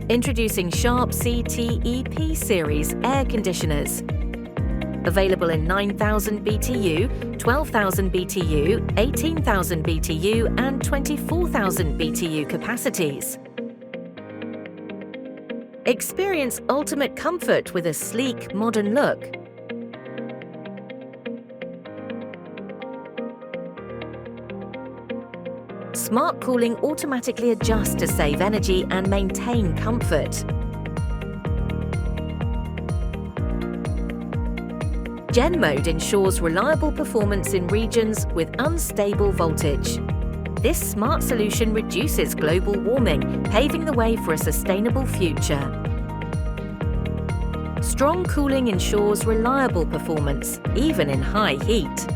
Introducing Sharp CTEP series air conditioners. Available in 9,000 BTU, 12,000 BTU, 18,000 BTU and 24,000 BTU capacities. Experience ultimate comfort with a sleek, modern look. Smart cooling automatically adjusts to save energy and maintain comfort. Gen mode ensures reliable performance in regions with unstable voltage. This smart solution reduces global warming, paving the way for a sustainable future. Strong cooling ensures reliable performance, even in high heat.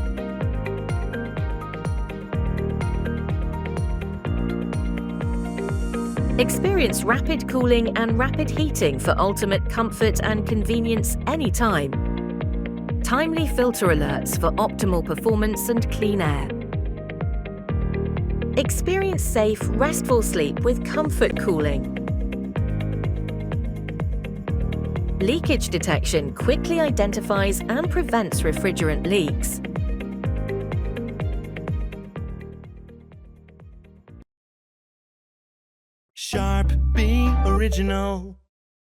Experience rapid cooling and rapid heating for ultimate comfort and convenience anytime. Timely filter alerts for optimal performance and clean air. Experience safe, restful sleep with comfort cooling. Leakage detection quickly identifies and prevents refrigerant leaks. Sharp, be original.